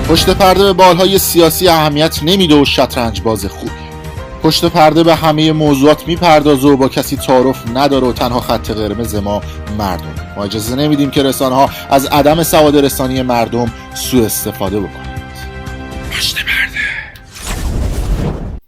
پشت پرده به بالهای سیاسی اهمیت نمیده و شطرنج باز خوبی. پشت پرده به همه موضوعات میپردازه و با کسی تعارف نداره و تنها خط قرمز ما مردم. ما اجازه نمیدیم که رسانه‌ها از عدم سواد رسانی مردم سوء استفاده بکنند. پشت پرده.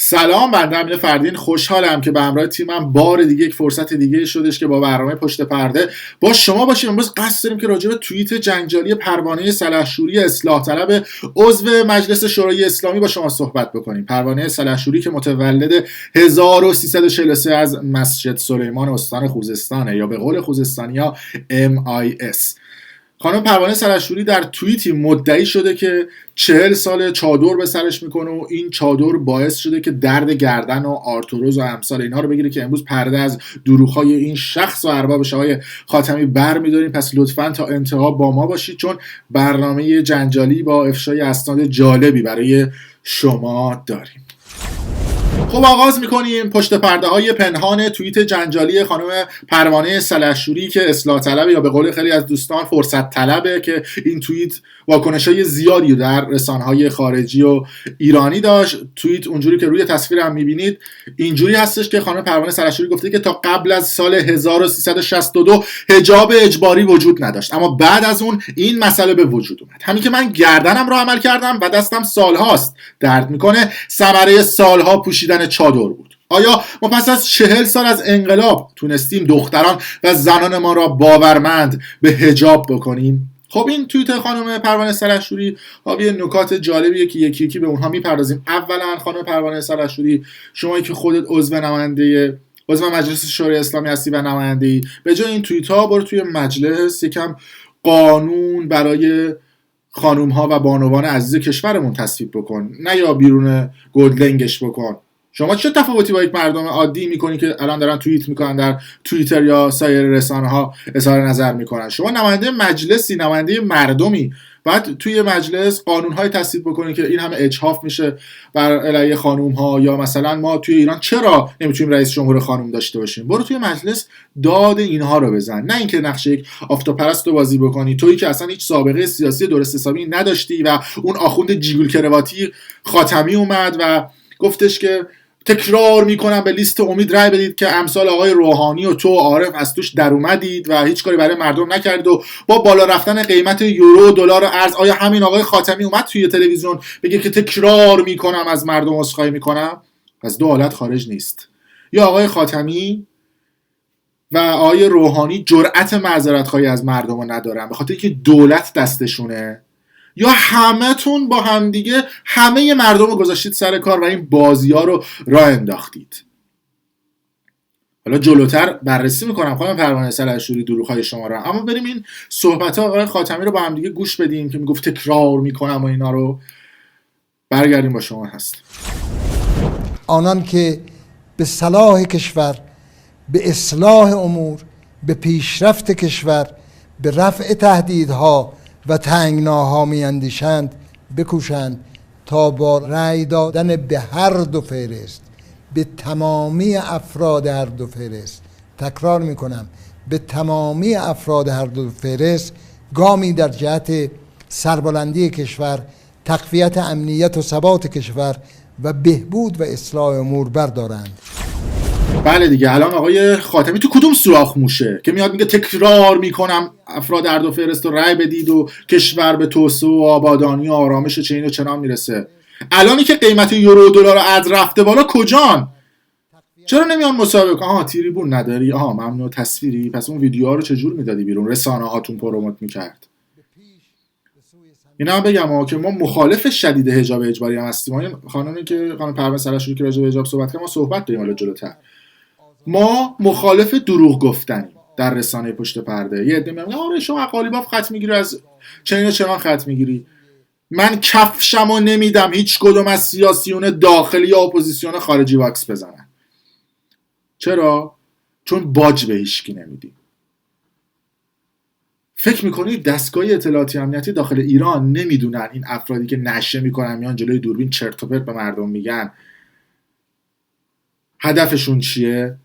سلام، بنده امین فردین خوشحالم که به همراه تیمم بار دیگه یک فرصت دیگه شدش که با برنامه پشت پرده با شما باشیم. امروز قصد داریم که راجع به توییت جنجالی پروانه سلحشوری اصلاح طلب عضو مجلس شورای اسلامی با شما صحبت بکنیم. پروانه سلحشوری که متولد 1343 از مسجد سلیمان استان خوزستانه، یا به قول خوزستانی‌ها MIS. خانم پروانه سلحشوری در توییتی مدعی شده که 40 سال چادر به سرش میکنه و این چادر باعث شده که درد گردن و آرتروز و امثال اینها رو بگیره که امروز پرده از دروغ‌های این شخص و اربابش آقای خاتمی برمی‌داریم. پس لطفاً تا انتها با ما باشید، چون برنامه جنجالی با افشای اسناد جالبی برای شما داریم. خب آغاز میکنیم پشت پرده های پنهان توییت جنجالی خانم پروانه سلحشوری که اصلاح طلبه، یا به قول خیلی از دوستان فرصت طلبه، که این توییت واکنش‌های زیادی در رسانه‌های خارجی و ایرانی داشت. توییت اونجوری که روی تصویر هم میبینید اینجوری هستش که خانم پروانه سلحشوری گفته که تا قبل از سال 1362 حجاب اجباری وجود نداشت، اما بعد از اون این مسئله به وجود اومد. همین که من گردنم رو عمل کردم و دستم سالهاست درد میکنه ثمره سالها پوشیدن چادر بود. آیا ما پس از 40 سال از انقلاب تونستیم دختران و زنان ما را باورمند به حجاب بکنیم؟ خب این توییت خانم پروانه سلحشوری حاوی نکات جالبیه که یکی یکی به اونها میپردازیم. اولا خانم پروانه سلحشوری، شما که خودت عضو مجلس شورای اسلامی هستی و نماینده‌ای، به جای این توییت ها برو توی مجلس یکم قانون برای خانوم ها و بانوان عزیز کشورمون تصویب بکن، نه یا بیرون گلدنگش بکن. شما چه تفاوتی با یک مردم عادی میکنی که الان دارن توییت میکنن در توییتر یا سایر رسانه ها اظهار نظر میکنن؟ شما نماینده مجلسی، نماینده مردمی، بعد توی مجلس قانون های تصویب بکنی که این همه اجحاف میشه بر علیه خانوم ها. یا مثلا ما توی ایران چرا نمیتونیم رئیس جمهور خانوم داشته باشیم؟ برو توی مجلس داد اینها رو بزن، نه اینکه نقشه یک آفتاپرست رو بازی بکنی، تویی که اصلا هیچ سابقه سیاسی درست حسابی نداشتی و اون آخوند جیگول کرواتی خاتمی اومد و گفتش که تکرار میکنم به لیست امید رای بدید که امثال آقای روحانی و تو عارف از توش در اومدید و هیچ کاری برای مردم نکردید و با بالا رفتن قیمت یورو و دلار و ارز. آیا همین آقای خاتمی اومد توی تلویزیون بگه که تکرار میکنم از مردم عذرخواهی میکنم؟ از دو حالت خارج نیست. یا آقای خاتمی و آقای روحانی جرأت معذرت خواهی از مردم رو ندارن به خاطر اینکه دولت دستشونه، یا همتون با همدیگه همه مردم رو گذاشتید سر کار و این بازی ها رو راه انداختید. حالا جلوتر بررسی میکنم خانم پروانه سلحشوری دروغ‌های شما رو، اما بریم این صحبت ها آقای خاتمی رو با همدیگه گوش بدیم که میگفت تکرار میکنم و اینا رو. برگردیم با شما هست. آنان که به صلاح کشور، به اصلاح امور، به پیشرفت کشور، به رفع تهدیدها و تنگناها میاندیشند بکوشند تا با رأی دادن به هر دو فهرست، به تمامی افراد هر دو فهرست، تکرار میکنم به تمامی افراد هر دو فهرست، گامی در جهت سربلندی کشور، تقویت امنیت و ثبات کشور و بهبود و اصلاح امور بردارند. بله دیگه، الان آقای خاتمی تو کدوم سوراخ موشه که میاد میگه تکرار میکنم افراد هر دو فهرست رو رأی بدید و کشور به توسعه و آبادانی و آرامش چنین و چنان میرسه؟ الانی که قیمت یورو و دلار و ارز رفته بالا کجان؟ چرا نمیان مسابقه؟ تریبون نداری؟ ممنوع تصویری؟ پس اون ویدیوها رو چجور میدادی بیرون؟ رسانه هاتون پروموت میکرد؟ اینا بگم که ما مخالف شدید حجاب اجباری هم هستیم. خانم پروانه سلحشوری که راجع به حجاب صحبت کرد، ما صحبت داریم حالا جلوتر. ما مخالف دروغ گفتنیم در رسانه پشت پرده. یه عده میگن آره شما قالیباف خط میگیری، از چنین و چنان خط میگیری. من کفشمو نمیدم هیچ کدوم از سیاسیون داخلی یا اپوزیسیون خارجی واکس بزنن. چرا؟ چون باج به هیچکی نمیدیم. فکر میکنید دستگاه اطلاعاتی امنیتی داخل ایران نمیدونن این افرادی که نشه میکنن میان جلوی دوربین چرت و پرت به مردم میگن هدفشون چیه؟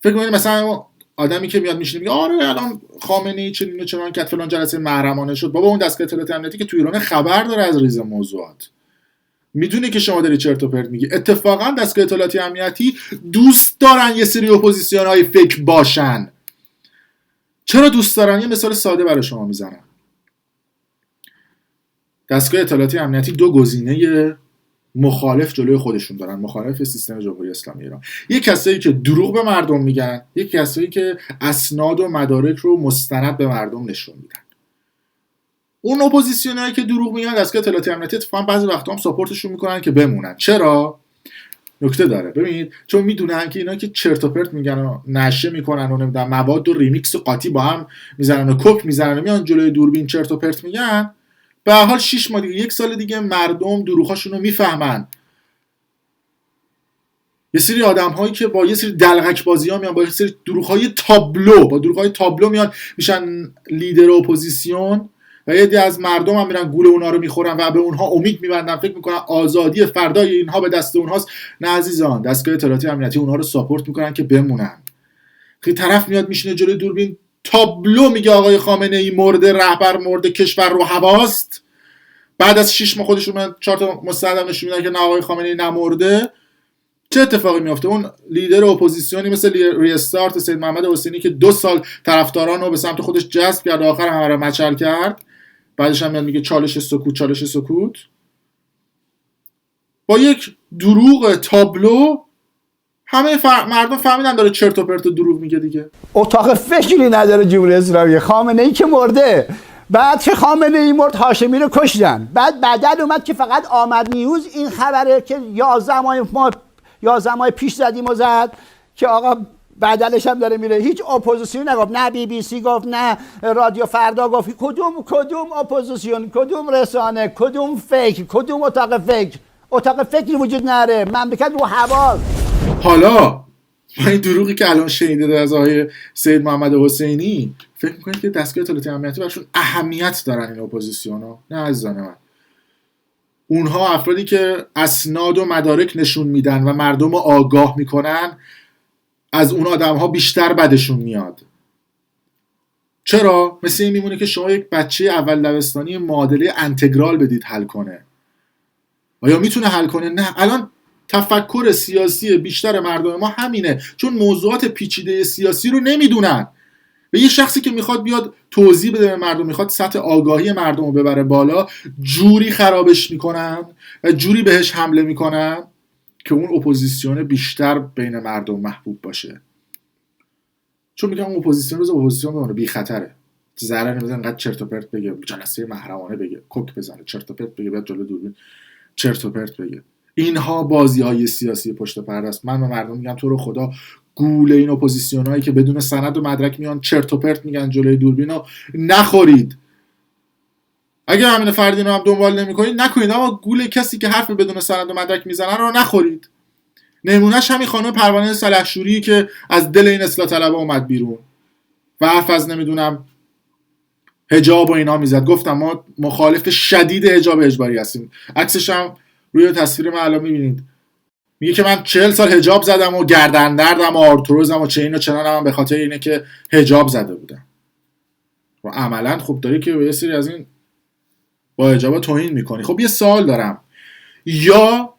فکر میکنید مثلا آدمی که میاد میشینه میگه آره الان خامنه‌ای چنین و چنان کرد، فلان جلسه محرمانه شد. بابا اون دستگاه اطلاعات امنیتی که تو ایران خبر داره از ریز موضوعات، میدونه که شما داری چرت و پرت میگی. اتفاقا دستگاه اطلاعاتی امنیتی دوست دارن یه سری اپوزیسیون‌های فیک باشن. چرا دوست دارن؟ یه مثال ساده برای شما میزنم. دستگاه اطلاعاتی امنیتی دو گزینه مخالف جلوی خودشون دارن، مخالف سیستم جمهوری اسلامی ایران. یک کسایی که دروغ به مردم میگن، یک کسایی که اسناد و مدارک رو مستند به مردم نشون میدن. اون اپوزیسیونایی که دروغ میگن دستگاه اطلاعاتی امنیتی اتفاقا بعضی وقتا هم ساپورتشون میکنن که بمونن. چرا؟ نکته داره. ببینید چون میدونن که اینا که چرت و پرت میگن و نشه میکنن و نمیدونن مواد و ریمیکس و قاطی با هم میزنن و کوک میزنن و میان جلوی دوربین چرت و پرت میگن، به هر حال 6 ماه دیگه، 1 سال دیگه مردم دروغاشون رو میفهمن. یه سری آدم‌هایی که با یه سری دلغک بازی‌ها میان، با یه سری دروغ‌های تابلو میان میشن لیدر اپوزیسیون و یه عده از مردم هم میرن گول اونها رو میخورن و به اونها امید میبندن، فکر میکنن آزادی فردای اینها به دست اونهاست. نه عزیزان، دستگاه اطلاعاتی امنیتی اونها رو ساپورت میکنن که بمونن. خیلی طرف میاد میشینه جلوی دوربین تابلو میگه آقای خامنه‌ای مرده، رهبر مرده، کشور رو هواست. بعد از 6 ماه خودشون من 4 تا مستندم نشون میدن که نه آقای خامنه‌ای نمرده. چه اتفاقی میفته؟ اون لیدر اپوزیسیونی مثل ریستارت سید محمد حسینی که 2 سال طرفداران رو به سمت خودش جذب کرد، آخر همه رو مچل کرد، بعدش هم میاد میگه چالش سکوت. با یک دروغ تابلو همه مردم فهمیدن داره چرت و پرت و دروغ میگه دیگه. اتاق فکری نداره جمهوری اسلامی. خامنه‌ای که مرده، بعد که خامنه‌ای مرد هاشمی رو کشتن، بعد اومد که فقط آمد نیوز این خبره که 11 ماه پیش زدیم و زد که آقا بدلش هم داره میره. هیچ اپوزیسیون نگفت، نه بی بی سی گفت، نه رادیو فردا گفت. کدوم اپوزیسیون، کدوم رسانه، کدوم فکر، کدوم اتاق فکری وجود نداره. مملکت رو هوا. حالا با این دروغی که الان شنیده از آقای سید محمد حسینی، فکر میکنید که دستگاه اطلاعاتی امنیتی براشون اهمیت دارن این اپوزیسیونا؟ نه عزیزان من. اونها افرادی که اسناد و مدارک نشون میدن و مردم رو آگاه میکنن، از اون آدم‌ها بیشتر بدشون میاد. چرا؟ مثل این میمونه که شما یک بچه اول دبستانی معادله انتگرال بدید حل کنه. آیا میتونه حل کنه؟ نه. الان تفکر سیاسی بیشتر مردم ما همینه، چون موضوعات پیچیده سیاسی رو نمیدونن. و یه شخصی که میخواد بیاد توضیح بده به مردم، میخواد سطح آگاهی مردم رو ببره بالا، جوری خرابش میکنن و جوری بهش حمله میکنن که اون اپوزیسیون بیشتر بین مردم محبوب باشه. چون میگم اون اپوزیسیون بمونه، بی خطره، ضرر نمیزنه، انقدر چرت و پرت بگه، جلسه محرمانه بگه، کوک بزنه، چرت و پرت بگه، بعد جلو دوربین چرت و پرت بگه. اینها بازی‌های سیاسی پشت پرده است. من به مردم میگم تو رو خدا گول این اپوزیسیونایی که بدون سند و مدرک میان چرت و پرت میگن جلوی دوربینو نخورید. اگه همین فردین رو هم دنبال نمی‌کنید نکنید، اما گول کسی که حرف بدون سند و مدرک میزنن رو نخورید. نمونهش همین خانم پروانه سلحشوری که از دل این اصلاح طلبها اومد بیرون و حرف از نمیدونم حجاب و اینا میزد. گفتم ما مخالف شدید حجاب اجباری هستیم. عکسش هم روی تصویر من الان میبینید. میگه که من 40 سال حجاب زدم و گردن دردم و آرتروزم و چین و چنانم به خاطر اینه که حجاب زده بودم. و عملا خب داری که به یه سری از این با حجاب توهین میکنی. خب یه سوال دارم، یا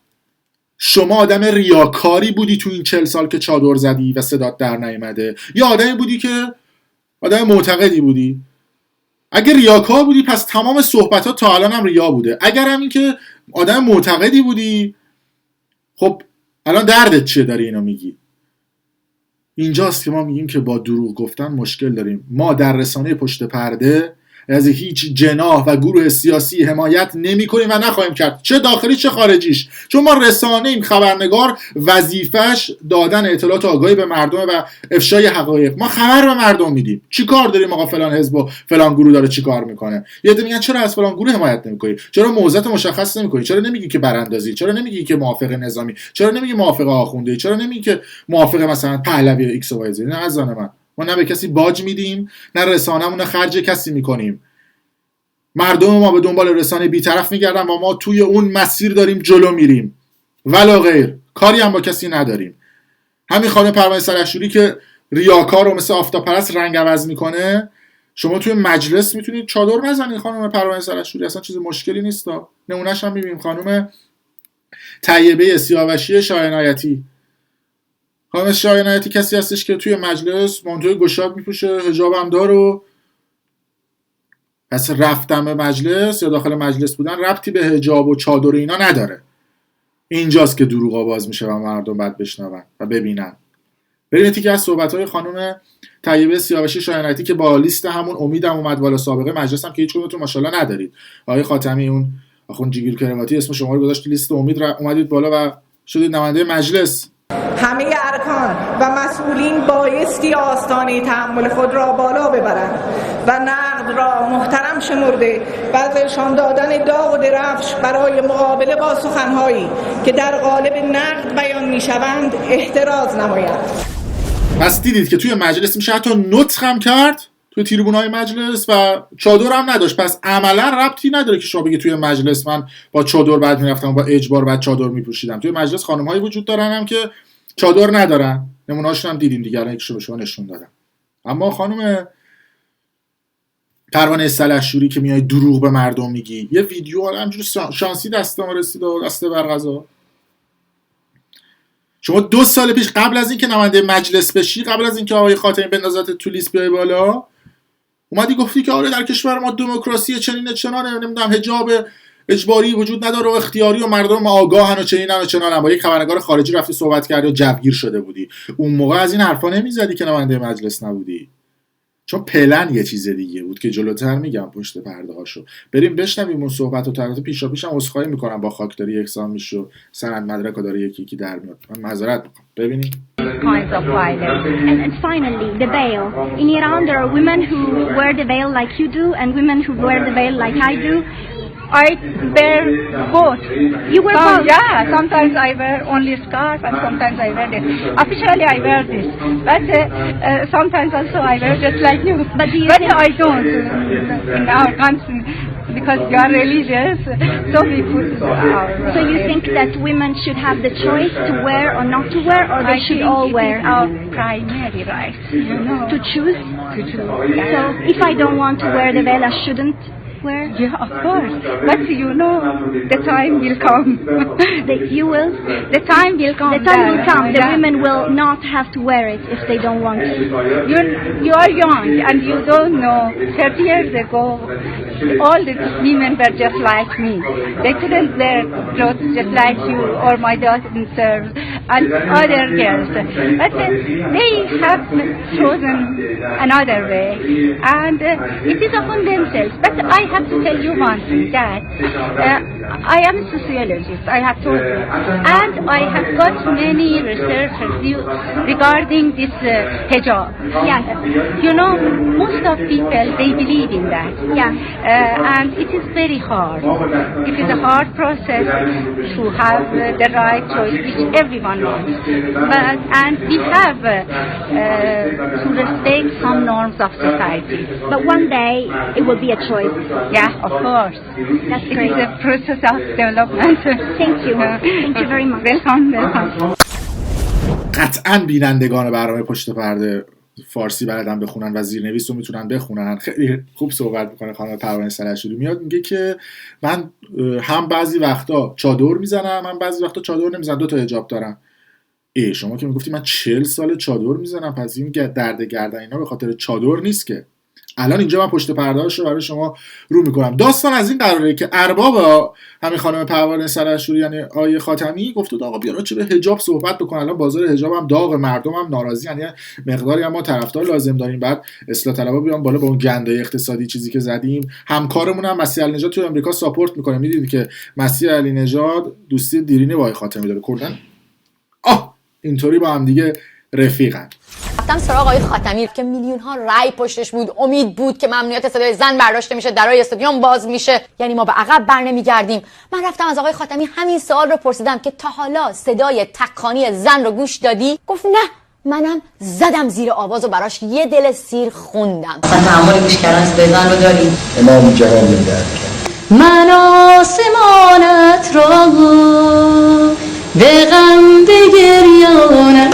شما آدم ریاکاری بودی تو این 40 سال که چادر زدی و صدات در نیامده، یا آدمی بودی که آدم معتقدی بودی؟ اگه ریاکار بودی پس تمام صحبتات تا الان هم ریا بوده. اگر هم این که آدم معتقدی بودی، خب الان دردت چیه داری اینو میگی؟ اینجاست که ما میگیم که با دروغ گفتن مشکل داریم. ما در رسانه پشت پرده از هیچ جناح و گروه سیاسی حمایت نمی کنیم و نخواهیم کرد، چه داخلی چه خارجیش. چون ما رسانه ایم، خبرنگار وظیفش دادن اطلاعات آگاهی به مردم و افشای حقایق. ما خبر به مردم میدیم. چی کار داریم آقا فلان حزب و فلان گروه داره چی کار میکنه؟ یه عده میگن چرا از فلان گروه حمایت نمیکنی؟ چرا موضعت مشخص نمیکنی؟ چرا نمیگی که براندازی؟ چرا نمیگی که موافق نظامی؟ چرا نمیگی موافق آخوندی؟ چرا نمیگی که موافق مثلا پهلوی ایکس و وای زد؟ نه از من، ما نه به کسی باج میدیم، نه رسانه‌مون رو خرج کسی میکنیم. مردم ما به دنبال رسانه بی‌طرف میگردن و ما توی اون مسیر داریم جلو میریم، ولا غیر. کاری هم با کسی نداریم. همین خانم پروانه سلحشوری که ریاکار و مثل آفتاب‌پرست رنگ عوض میکنه، شما توی مجلس میتونید چادر نزنید خانم پروانه سلحشوری، اصلا چیز مشکلی نیست. نمونهش هم میبینیم خانم طیبه سیاوشی شاهعنایتی. خانم شاهعنایتی کسی هستش که توی مجلس مانتوی گشاد میپوشه، حجاب هم داره و پس رفتن به مجلس یا داخل مجلس بودن ربطی به حجاب و چادر اینا نداره. اینجاست که دروغ آواز میشه و مردم بعد بشنون و ببینن. بریم یکی از صحبت‌های خانم طیبه سیاوشی شاهعنایتی که با لیست همون امیدم اومد بالا، سابقه مجلس هم که هیچ کدومتون ماشاءالله ندارید. آقای خاتمی اون آخوند جیگیر کرواتی اسم شما رو گذاشت لیست امید، اومدید بالا و شدید نماینده مجلس. همه ارکان و مسئولین بایستی آستانه تحمل خود را بالا ببرند و نقد را محترم شمرده و از نشان دادن داغ و درفش برای مقابله با سخنهایی که در قالب نقد بیان میشوند احتراز نماید. پس دیدید که توی مجلس میشه حتی نطق هم کرد توی تریبون‌های مجلس و چادر هم نداشت. پس عملا ربطی نداره که شما بگید توی مجلس من با چادر بعد میرفتم، با اجبار بعد چادر میپوشیدم. توی مجلس خانم‌هایی وجود دارن هم که چادر ندارن، نمونه‌هاشون هم دیدیم دیگه، الان یکیشو به شما نشون دادم. اما خانم پروانه سلحشوری که میای دروغ به مردم میگی، یه ویدیو همینجوری شانسی دست ما رسید و دست برغذا. شما 2 سال پیش قبل از اینکه نماینده مجلس بشی، قبل از اینکه آقای خاتمی بندازت تو لیست بیای بالا، اومدی گفتی که آره در کشور ما دموکراسی چنینه چنانه، نمیدونم حجاب اجباری وجود نداره و اختیاری و مردم آگاهن و چنینن و چنانن. با یک خبرنگار خارجی رفتی صحبت کردی و جوگیر شده بودی. اون موقع از این حرفا نمیزدی که نماینده مجلس نبودی، چون پلن یه چیز دیگه بود که جلوتر میگم پشت پرده هاشو. بریم بشنویم اون صحبت و طرف پیشا پیشم عذرخواهی میکنم با خاکداری یکسان میشه و سند مدرک داره یکی در میاد. من معذرت میخوام. ببینیم kinds of violence. And finally, the veil. In Iran, there are women who wear the veil like you do, and women who wear the veil like I do. I wear both. You wear both? Yeah, sometimes I wear only scarf and sometimes I wear this. Officially I wear this, but sometimes also I wear just like you. But do you but think... I don't in our country because you are religious, so we put our... So you think that women should have the choice to wear or not to wear, or they should all wear? Our primary right, you know. To choose? To choose. So if I don't want to wear the veil, I shouldn't wear? Yeah, of course. But you know, the time will come. You will? The time will come. The time will come. The women will not have to wear it if they don't want to. You are young and you don't know. 30 years ago, all the women were just like me. They couldn't wear clothes just like you or my daughters and other girls. But they have chosen another way, and it is upon themselves. But I have to tell you one thing, that I am a sociologist, I have told you, and I have got many researches regarding this hijab. Yes. You know, most of people, they believe in that. Yes. And it is very hard. It is a hard process to have the right choice, which everyone wants. And we have to respect some norms of society. But one day, it will be a choice. Yeah, of course. That's It great. is a process of development. Thank you. Thank you very much. Welcome. قطعا بینندگان برنامه پشت پرده فارسی بلدن بخونن و زیرنویس رو میتونن بخونن. خیلی خوب صحبت میکنه خانم پروانه سلحشوری. میاد میگه که من هم بعضی وقتا چادر میزنم، من بعضی وقتا چادر نمیزنم، 2 تا حجاب دارم. شما که میگفتی من 40 سال چادر میزنم، پس این درد گردن اینا به خاطر چادر نیست که. الان اینجا من پشت پرده‌اش رو برای شما رو میکنم. داستان از این قراره که ارباب همین خانم پروانه سلحشوری یعنی آیه خاتمی گفت آقا بیا چه به حجاب صحبت بکن، الان بازار حجاب هم داغ، مردم هم ناراضی، یعنی مقداری هم ما طرفدار لازم داریم. بعد اصلاح طلبا بیان بالا با اون گنده اقتصادی چیزی که زدیم. همکارمون هم مسیح علی نژاد تو آمریکا ساپورت میکنه. میدونید که مسیح علی نژاد دوستی دیرینه با آیه خاتمی داره کلا. اینطوری با هم دیگه رفیقن. رفتم سراغ آقای خاتمی که میلیون ها رای پشتش بود، امید بود که ممنوعیت صدای زن برداشته میشه، درای استادیوم باز میشه، یعنی ما به عقب برنمیگردیم. من رفتم از آقای خاتمی همین سوال رو پرسیدم که تا حالا صدای تکانی زن رو گوش دادی؟ گفت نه. منم زدم زیر آواز و براش یه دل سیر خوندم. تحمل گوش کردن صدای زن رو داریم. امام جهان می‌دهد من آسمانت را به غم بگریانم.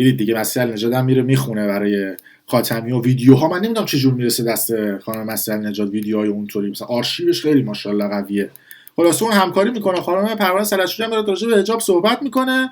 دیدید دیگه مسیح النژاد هم میره میخونه برای خاتمی و ویدیوها من نمیدونم چه جور میرسه دست خانم مسیح النژاد ویدیوهای اونطوری، مثلا آرشیوش خیلی ماشاءالله قویه. خلاص اون همکاری میکنه، خانم پروانه سلحشوری هم داره راجع به حجاب صحبت میکنه،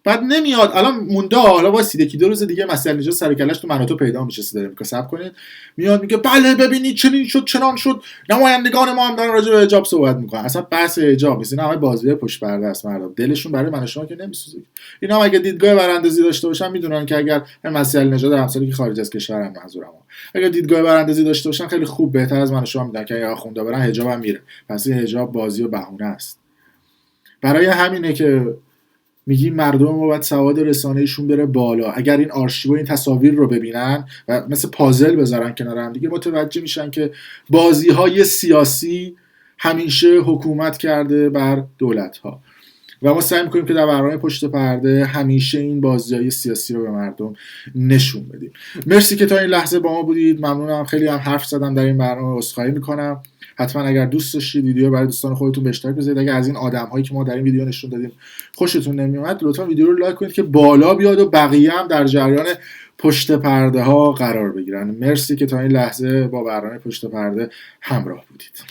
بعد نمیاد الان مونده حالا واسه یکی دو روز دیگه مسیح النژاد سر کله‌اش تو مناطق پیدا میشه، داره میگه صبر کنید، میاد میگه بله ببینید چنین شد چنان شد، نمایندگان ما هم دارن راجع به حجاب صحبت میکنن. اصلا بحث حجاب نیست، اینا همه بازی پشت پرده است، مردم دلشون برای من و شما که نمیسوزه. اینا اگه دیدگاه براندازی داشته باشن میدونن که اگر مسیح النژاد همسالی که خارج از کشورن، منظورم اگه دیدگاه براندازی داشته باشن خیلی خوب بهتر از من و شما میدونن که اگه آخوندا برن حجاب هم میره، پس این حجاب بازی و بهونه است. برای همینه که میگیم مردم ما باید سواد رسانه‌ایشون بره بالا. اگر این آرشیو و این تصاویر رو ببینن و مثل پازل بذارن کنار هم دیگه، متوجه میشن که بازی‌های سیاسی همیشه حکومت کرده بر دولت‌ها و ما سعی می‌کنیم که در برنامه پشت پرده همیشه این بازی‌های سیاسی رو به مردم نشون بدیم. مرسی که تا این لحظه با ما بودید. ممنونم، خیلی هم حرف زدم در این برنامه، عذرخواهی می‌کنم. حتما اگر دوست داشتید ویدیو برای دوستان خودتون به اشتراک بذارید. اگر از این آدم‌هایی که ما در این ویدیو نشون دادیم خوشتون نمیومد، لطفا ویدیو رو لایک کنید که بالا بیاد و بقیه هم در جریان پشت پرده ها قرار بگیرن. مرسی که تا این لحظه با برنامه پشت پرده همراه بودید.